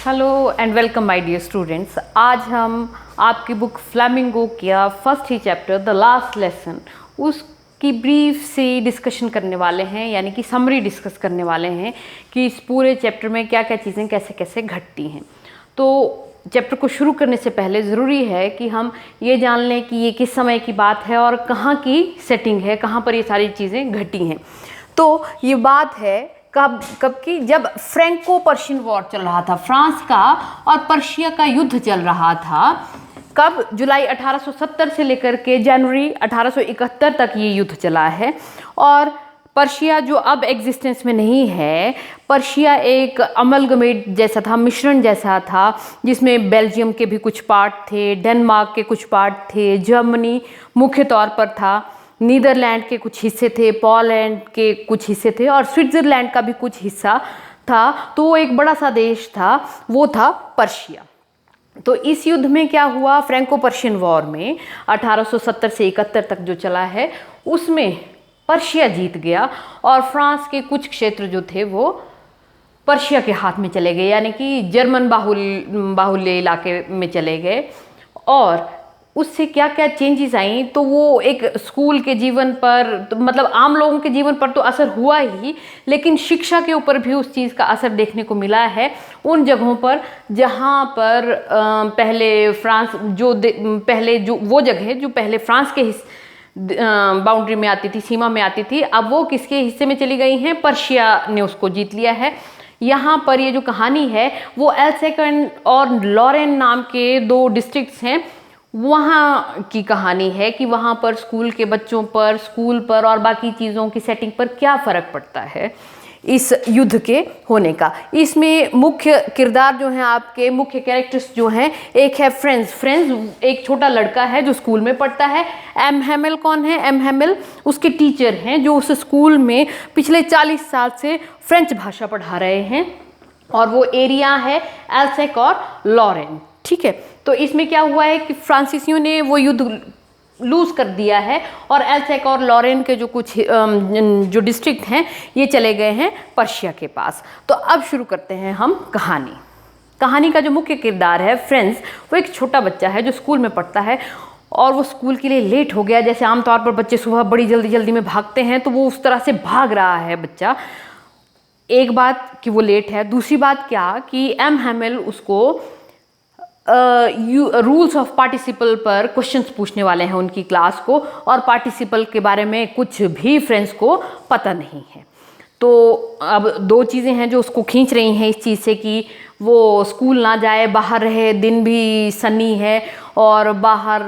Hello and welcome my dear students. आज हम आपकी बुक फ्लैमिंगो का फर्स्ट ही चैप्टर द लास्ट लेसन उसकी ब्रीफ से डिस्कशन करने वाले हैं, यानी कि समरी डिस्कस करने वाले हैं कि इस पूरे चैप्टर में क्या क्या चीज़ें कैसे कैसे घटती हैं। तो चैप्टर को शुरू करने से पहले ज़रूरी है कि हम ये जान लें कि ये किस समय की बात है और कहाँ की सेटिंग है, कहाँ पर ये सारी चीज़ें घटी हैं। तो ये बात है कब की, जब फ्रैंको पर्शियन वॉर चल रहा था, फ्रांस का और पर्शिया का युद्ध चल रहा था। कब? जुलाई 1870 से लेकर के जनवरी 1871 तक ये युद्ध चला है। और पर्शिया जो अब एग्जिस्टेंस में नहीं है, पर्शिया एक अमलगमेट जैसा था, मिश्रण जैसा था, जिसमें बेल्जियम के भी कुछ पार्ट थे, डेनमार्क के कुछ पार्ट थे, जर्मनी मुख्य तौर पर था, नीदरलैंड के कुछ हिस्से थे, पोलैंड के कुछ हिस्से थे और स्विट्ज़रलैंड का भी कुछ हिस्सा था। तो वो एक बड़ा सा देश था, वो था पर्शिया। तो इस युद्ध में क्या हुआ, फ्रैंको पर्शियन वॉर में 1870 से 71 तक जो चला है, उसमें पर्शिया जीत गया और फ्रांस के कुछ क्षेत्र जो थे वो पर्शिया के हाथ में चले गए, यानी कि जर्मन बाहुल्य इलाके में चले गए। और उससे क्या क्या चेंजेस आई, तो वो एक स्कूल के जीवन पर, तो मतलब आम लोगों के जीवन पर तो असर हुआ ही, लेकिन शिक्षा के ऊपर भी उस चीज़ का असर देखने को मिला है। उन जगहों पर जहाँ पर पहले फ्रांस पहले जो वो जगह जो पहले फ्रांस के बाउंड्री में आती थी, सीमा में आती थी, अब वो किसके हिस्से में चली गई हैं? पर्शिया ने उसको जीत लिया है। यहाँ पर ये जो कहानी है वो एल्सेक और लॉरेन नाम के दो डिस्ट्रिक्ट्स हैं, वहाँ की कहानी है कि वहाँ पर स्कूल के बच्चों पर, स्कूल पर और बाकी चीज़ों की सेटिंग पर क्या फ़र्क पड़ता है इस युद्ध के होने का। इसमें मुख्य किरदार जो हैं, आपके मुख्य कैरेक्टर्स जो हैं, एक है फ्रेंज एक छोटा लड़का है जो स्कूल में पढ़ता है। एम हैमिल कौन है? एम हैमिल उसके टीचर हैं जो उस स्कूल में पिछले 40 साल से फ्रेंच भाषा पढ़ा रहे हैं। और वो एरिया है एल्सेक और लॉरेन। ठीक है, तो इसमें क्या हुआ है कि फ्रांसीसियों ने वो युद्ध लूज कर दिया है और एल्सेक और लॉरेन के जो कुछ जो डिस्ट्रिक्ट हैं ये चले गए हैं पर्शिया के पास। तो अब शुरू करते हैं हम कहानी का जो मुख्य किरदार है फ्रेंज, वो एक छोटा बच्चा है जो स्कूल में पढ़ता है और वो स्कूल के लिए लेट हो गया। जैसे आमतौर पर बच्चे सुबह बड़ी जल्दी में भागते हैं, तो वो उस तरह से भाग रहा है बच्चा। एक बात कि वो लेट है, दूसरी बात क्या कि एम हैमिल उसको रूल्स ऑफ पार्टिसिपल पर क्वेश्चंस पूछने वाले हैं उनकी क्लास को, और पार्टिसिपल के बारे में कुछ भी फ्रेंड्स को पता नहीं है। तो अब दो चीज़ें हैं जो उसको खींच रही हैं इस चीज़ से कि वो स्कूल ना जाए, बाहर रहे, दिन भी सनी है और बाहर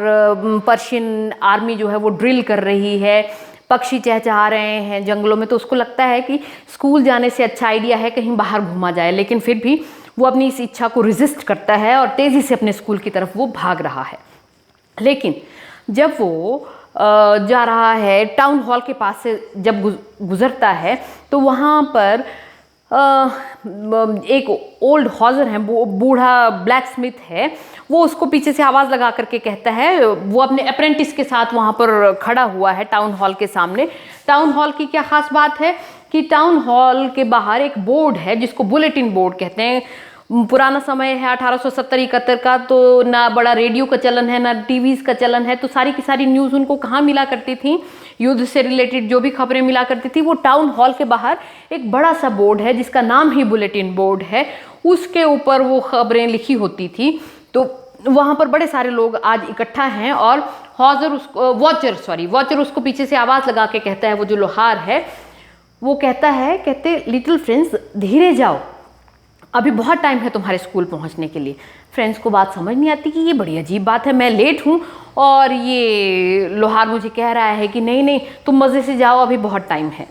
पर्शियन आर्मी जो है वो ड्रिल कर रही है, पक्षी चहचहा रहे हैं जंगलों में। तो उसको लगता है कि स्कूल जाने से अच्छा आइडिया है कहीं बाहर घूमा जाए, लेकिन फिर भी वो अपनी इस इच्छा को रेजिस्ट करता है और तेज़ी से अपने स्कूल की तरफ वो भाग रहा है। लेकिन जब वो जा रहा है, टाउन हॉल के पास से जब गुजरता है, तो वहाँ पर एक ओल्ड हॉजर है, बूढ़ा ब्लैक स्मिथ है, वो उसको पीछे से आवाज़ लगा करके कहता है, वो अपने अप्रेंटिस के साथ वहाँ पर खड़ा हुआ है टाउन हॉल के सामने। टाउन हॉल की क्या ख़ास बात है कि टाउन हॉल के बाहर एक बोर्ड है जिसको बुलेटिन बोर्ड कहते हैं। पुराना समय है 1870-71 का, तो ना बड़ा रेडियो का चलन है, ना टीवीज़ का चलन है, तो सारी की सारी न्यूज़ उनको कहाँ मिला करती थी, युद्ध से रिलेटेड जो भी खबरें मिला करती थी वो टाउन हॉल के बाहर एक बड़ा सा बोर्ड है जिसका नाम ही बुलेटिन बोर्ड है, उसके ऊपर वो खबरें लिखी होती थी। तो वहाँ पर बड़े सारे लोग आज इकट्ठा हैं और वॉचर उसको पीछे से आवाज़ लगा के कहता है, वो जो लोहार है वो कहते लिटिल फ्रेंड्स धीरे जाओ, अभी बहुत टाइम है तुम्हारे स्कूल पहुंचने के लिए। फ्रेंड्स को बात समझ नहीं आती कि ये बड़ी अजीब बात है, मैं लेट हूँ और ये लोहार मुझे कह रहा है कि नहीं तुम मज़े से जाओ, अभी बहुत टाइम है।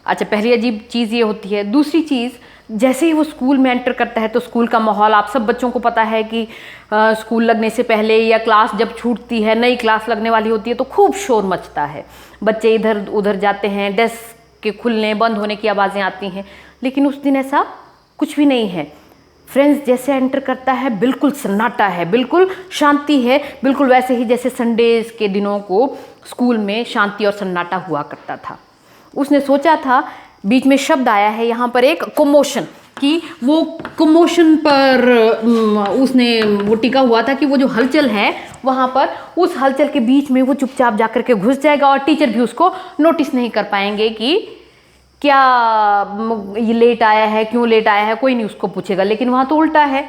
अच्छा, पहली अजीब चीज़ ये होती है। दूसरी चीज़, जैसे ही वो स्कूल में एंटर करता है तो स्कूल का माहौल, आप सब बच्चों को पता है कि स्कूल लगने से पहले या क्लास जब छूटती है, नई क्लास लगने वाली होती है, तो खूब शोर मचता है, बच्चे इधर उधर जाते हैं, डेस्क के खुलने बंद होने की आवाज़ें आती हैं। लेकिन उस दिन ऐसा कुछ भी नहीं है। फ्रेंड्स जैसे एंटर करता है बिल्कुल सन्नाटा है, बिल्कुल शांति है, बिल्कुल वैसे ही जैसे संडेज़ के दिनों को स्कूल में शांति और सन्नाटा हुआ करता था। उसने सोचा था, बीच में शब्द आया है यहाँ पर एक, कोमोशन। कि वो कमोशन पर उसने वो टिका हुआ था कि वो जो हलचल है वहाँ पर, उस हलचल के बीच में वो चुपचाप जाकर के घुस जाएगा और टीचर भी उसको नोटिस नहीं कर पाएंगे कि क्या ये लेट आया है, क्यों लेट आया है, कोई नहीं उसको पूछेगा। लेकिन वहाँ तो उल्टा है,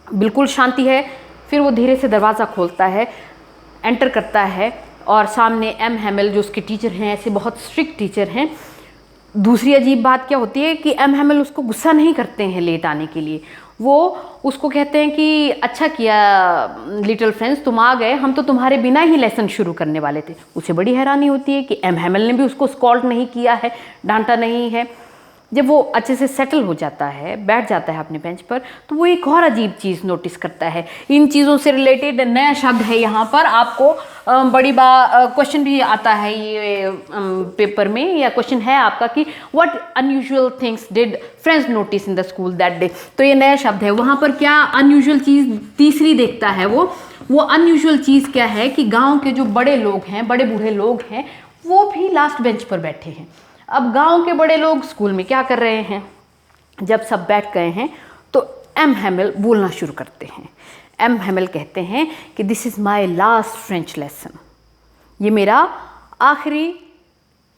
बिल्कुल शांति है। फिर वो धीरे से दरवाज़ा खोलता है, एंटर करता है और सामने एम हैमिल जो उसके टीचर हैं, ऐसे बहुत स्ट्रिक्ट टीचर हैं। दूसरी अजीब बात क्या होती है कि एम हैमिल उसको गुस्सा नहीं करते हैं लेट आने के लिए, वो उसको कहते हैं कि अच्छा किया लिटिल फ्रेंड्स तुम आ गए, हम तो तुम्हारे बिना ही लेसन शुरू करने वाले थे। उसे बड़ी हैरानी होती है कि एम हैमिल ने भी उसको स्कॉल्ड नहीं किया है, डांटा नहीं है। जब वो अच्छे से सेटल हो जाता है, बैठ जाता है अपने बेंच पर, तो वो एक और अजीब चीज़ नोटिस करता है। इन चीज़ों से रिलेटेड नया शब्द है यहाँ पर, आपको बड़ी क्वेश्चन भी आता है ये पेपर में, या क्वेश्चन है आपका कि what unusual things did friends notice in the school that day. तो ये नया शब्द है। वहाँ पर क्या अनयूजुअल चीज़ तीसरी देखता है वो अनयूजुअल चीज़ क्या है कि गाँव के जो बड़े लोग हैं, बड़े बूढ़े लोग हैं, वो भी लास्ट बेंच पर बैठे हैं। अब गांव के बड़े लोग स्कूल में क्या कर रहे हैं? जब सब बैठ गए हैं तो एम हैमिल बोलना शुरू करते हैं। एम हैमिल कहते हैं कि this is my last French lesson, ये मेरा आखिरी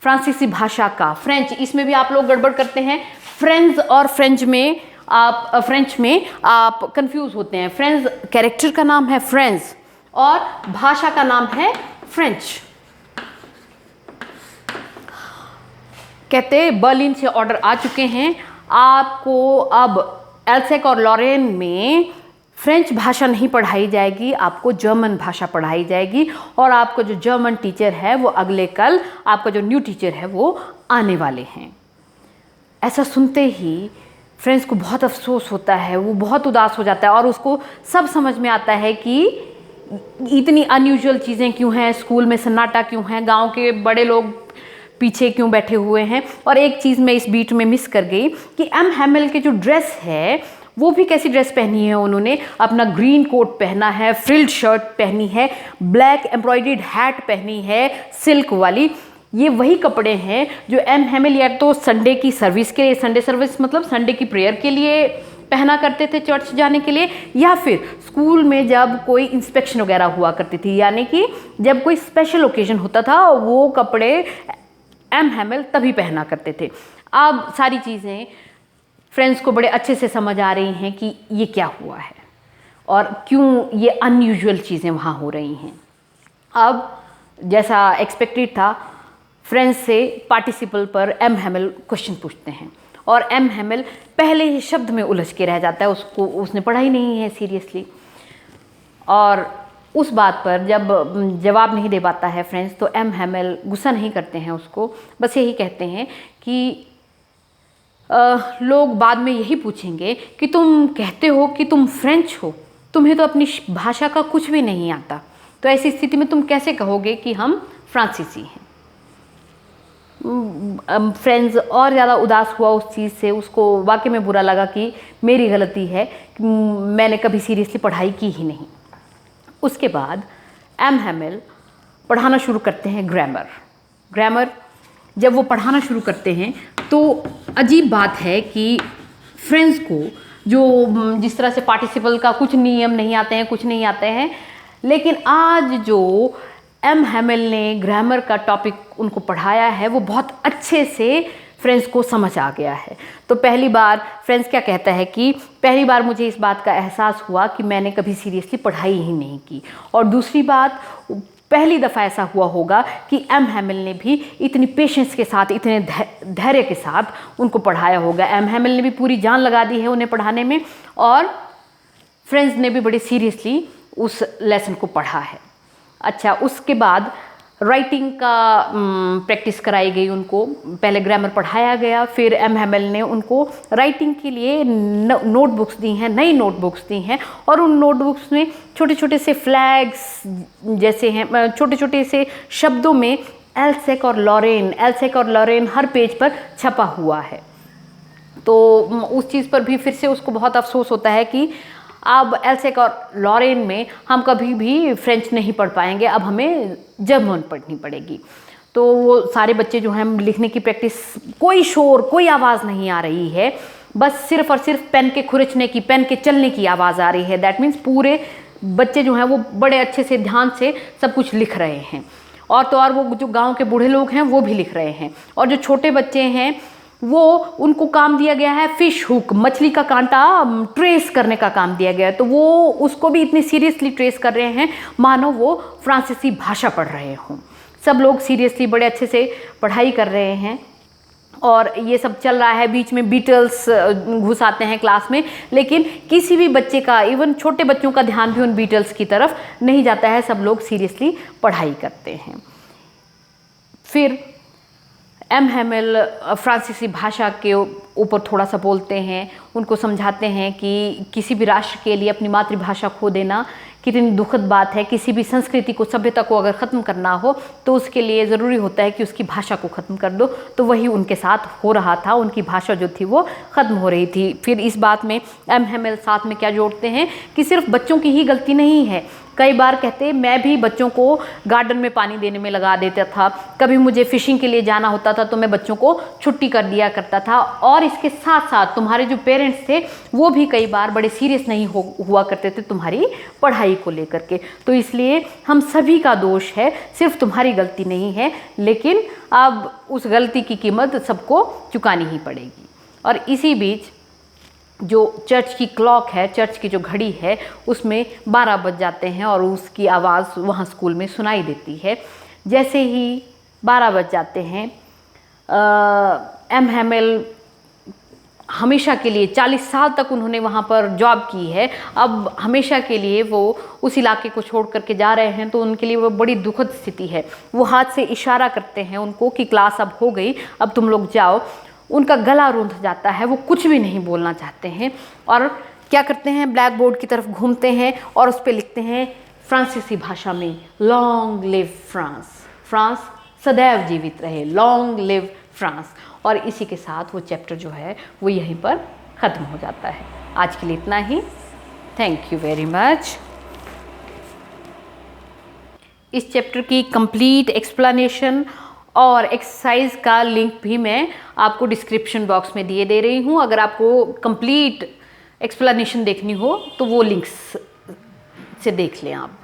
फ्रांसीसी भाषा का फ्रेंच। इसमें भी आप लोग गड़बड़ करते हैं, फ्रेंच और फ्रेंच में आप कंफ्यूज होते हैं। फ्रेंच कैरेक्टर का नाम है फ्रेंच और भाषा का नाम है फ्रेंच। कहते बर्लिन से ऑर्डर आ चुके हैं, आपको अब एल्सेक और लॉरेन में फ्रेंच भाषा नहीं पढ़ाई जाएगी, आपको जर्मन भाषा पढ़ाई जाएगी। और आपको जो जर्मन टीचर है वो अगले कल, आपका जो न्यू टीचर है वो आने वाले हैं। ऐसा सुनते ही फ्रेंच को बहुत अफसोस होता है, वो बहुत उदास हो जाता है और उसको सब समझ में आता है कि इतनी अनयूजुअल चीज़ें क्यों हैं, स्कूल में सन्नाटा क्यों है, गाँव के बड़े लोग पीछे क्यों बैठे हुए हैं। और एक चीज़ मैं इस बीट में मिस कर गई कि एम हैमिल के जो ड्रेस है वो भी कैसी ड्रेस पहनी है उन्होंने, अपना ग्रीन कोट पहना है, फ्रिल्ड शर्ट पहनी है, ब्लैक एम्ब्रॉयडर्ड हैट पहनी है सिल्क वाली। ये वही कपड़े हैं जो एम हैमिल या तो संडे की सर्विस के लिए, संडे सर्विस मतलब संडे की प्रेयर के लिए पहना करते थे चर्च जाने के लिए, या फिर स्कूल में जब कोई इंस्पेक्शन वगैरह हुआ करती थी, यानी कि जब कोई स्पेशल ओकेजन होता था वो कपड़े एम हैमिल तभी पहना करते थे। अब सारी चीज़ें फ्रेंड्स को बड़े अच्छे से समझ आ रही हैं कि ये क्या हुआ है और क्यों ये अनयूजुअल चीज़ें वहाँ हो रही हैं। अब जैसा एक्सपेक्टेड था, फ्रेंड्स से पार्टिसिपल पर एम हैमिल क्वेश्चन पूछते हैं और एम हैमिल पहले ही शब्द में उलझ के रह जाता है, उसने पढ़ा ही नहीं है सीरियसली। और उस बात पर जब जवाब नहीं दे पाता है फ्रेंड्स, तो एम हैमिल गुस्सा नहीं करते हैं उसको, बस यही कहते हैं कि लोग बाद में यही पूछेंगे कि तुम कहते हो कि तुम फ्रेंच हो, तुम्हें तो अपनी भाषा का कुछ भी नहीं आता, तो ऐसी स्थिति में तुम कैसे कहोगे कि हम फ्रांसीसी हैं। फ्रेंड्स और ज़्यादा उदास हुआ उस चीज़ से, उसको वाकई में बुरा लगा कि मेरी गलती है कि मैंने कभी सीरियसली पढ़ाई की ही नहीं। उसके बाद एम हैमिल पढ़ाना शुरू करते हैं ग्रामर। जब वो पढ़ाना शुरू करते हैं तो अजीब बात है कि फ्रेंड्स को जो जिस तरह से पार्टिसिपल का कुछ नियम नहीं आते हैं, कुछ नहीं आते हैं, लेकिन आज जो एम हैमिल ने ग्रामर का टॉपिक उनको पढ़ाया है वो बहुत अच्छे से फ्रेंड्स को समझ आ गया है। तो पहली बार फ्रेंड्स क्या कहता है कि पहली बार मुझे इस बात का एहसास हुआ कि मैंने कभी सीरियसली पढ़ाई ही नहीं की। और दूसरी बात, पहली दफ़ा ऐसा हुआ होगा कि एम हैमिल ने भी इतनी पेशेंस के साथ, इतने धैर्य के साथ उनको पढ़ाया होगा। एम हैमिल ने भी पूरी जान लगा दी है उन्हें पढ़ाने में और फ्रेंड्स ने भी बड़े सीरियसली उस लेसन को पढ़ा है। अच्छा, उसके बाद राइटिंग का प्रैक्टिस कराई गई उनको। पहले ग्रामर पढ़ाया गया, फिर एम हैमिल ने उनको राइटिंग के लिए नोटबुक्स दी हैं, नई नोटबुक्स दी हैं और उन नोटबुक्स में छोटे छोटे से फ्लैग्स जैसे हैं, छोटे छोटे से शब्दों में एल्सेक और लॉरेन हर पेज पर छपा हुआ है। तो उस चीज़ पर भी फिर से उसको बहुत अफसोस होता है कि अब एल्सेक और लॉरेन में हम कभी भी फ्रेंच नहीं पढ़ पाएंगे, अब हमें जर्मन पढ़नी पड़ेगी। तो वो सारे बच्चे जो हैं लिखने की प्रैक्टिस, कोई शोर, कोई आवाज़ नहीं आ रही है, बस सिर्फ और सिर्फ पेन के खुरचने की, पेन के चलने की आवाज़ आ रही है। दैट मीन्स पूरे बच्चे जो हैं वो बड़े अच्छे से ध्यान से सब कुछ लिख रहे हैं। और तो और वो जो गांव के बूढ़े लोग हैं वो भी लिख रहे हैं। और जो छोटे बच्चे हैं वो, उनको काम दिया गया है फिश हुक, मछली का कांटा ट्रेस करने का काम दिया गया है। तो वो उसको भी इतनी सीरियसली ट्रेस कर रहे हैं मानो वो फ्रांसीसी भाषा पढ़ रहे हों। सब लोग सीरियसली बड़े अच्छे से पढ़ाई कर रहे हैं और ये सब चल रहा है। बीच में बीटल्स घुस आते हैं क्लास में, लेकिन किसी भी बच्चे का, इवन छोटे बच्चों का ध्यान भी उन बीटल्स की तरफ नहीं जाता है। सब लोग सीरियसली पढ़ाई करते हैं। फिर एम हैमेल फ्रांसीसी भाषा के ऊपर थोड़ा सा बोलते हैं, उनको समझाते हैं कि किसी भी राष्ट्र के लिए अपनी मातृभाषा खो देना कितनी दुखद बात है। किसी भी संस्कृति को, सभ्यता को अगर ख़त्म करना हो तो उसके लिए ज़रूरी होता है कि उसकी भाषा को ख़त्म कर दो। तो वही उनके साथ हो रहा था, उनकी भाषा जो थी वो ख़त्म हो रही थी। फिर इस बात में एम हैमेल साथ में क्या जोड़ते हैं कि सिर्फ बच्चों की ही गलती नहीं है। कई बार कहते, मैं भी बच्चों को गार्डन में पानी देने में लगा देता था, कभी मुझे फिशिंग के लिए जाना होता था तो मैं बच्चों को छुट्टी कर दिया करता था। और इसके साथ साथ तुम्हारे जो पेरेंट्स थे वो भी कई बार बड़े सीरियस नहीं हुआ करते थे तुम्हारी पढ़ाई को लेकर के। तो इसलिए हम सभी का दोष है, सिर्फ तुम्हारी गलती नहीं है, लेकिन अब उस गलती की कीमत सबको चुकानी ही पड़ेगी। और इसी बीच जो चर्च की क्लॉक है, चर्च की जो घड़ी है, उसमें 12 बज जाते हैं और उसकी आवाज़ वहाँ स्कूल में सुनाई देती है। जैसे ही 12 बज जाते हैं, एम हैमेल हमेशा के लिए 40 साल तक उन्होंने वहाँ पर जॉब की है, अब हमेशा के लिए वो उस इलाके को छोड़ करके जा रहे हैं। तो उनके लिए वो बड़ी दुखद स्थिति है। वो हाथ से इशारा करते हैं उनको कि क्लास अब हो गई, अब तुम लोग जाओ। उनका गला रूंध जाता है, वो कुछ भी नहीं बोलना चाहते हैं। और क्या करते हैं, ब्लैक बोर्ड की तरफ घूमते हैं और उस पर लिखते हैं फ्रांसीसी भाषा में, लॉन्ग लिव फ्रांस, फ्रांस सदैव जीवित रहे, लॉन्ग लिव फ्रांस। और इसी के साथ वो चैप्टर जो है वो यहीं पर ख़त्म हो जाता है। आज के लिए इतना ही। Thank you very much. इस चैप्टर की कंप्लीट एक्सप्लेनेशन और एक्सरसाइज का लिंक भी मैं आपको डिस्क्रिप्शन बॉक्स में दिए दे रही हूँ। अगर आपको कंप्लीट एक्सप्लेनेशन देखनी हो तो वो लिंक्स से देख लें आप।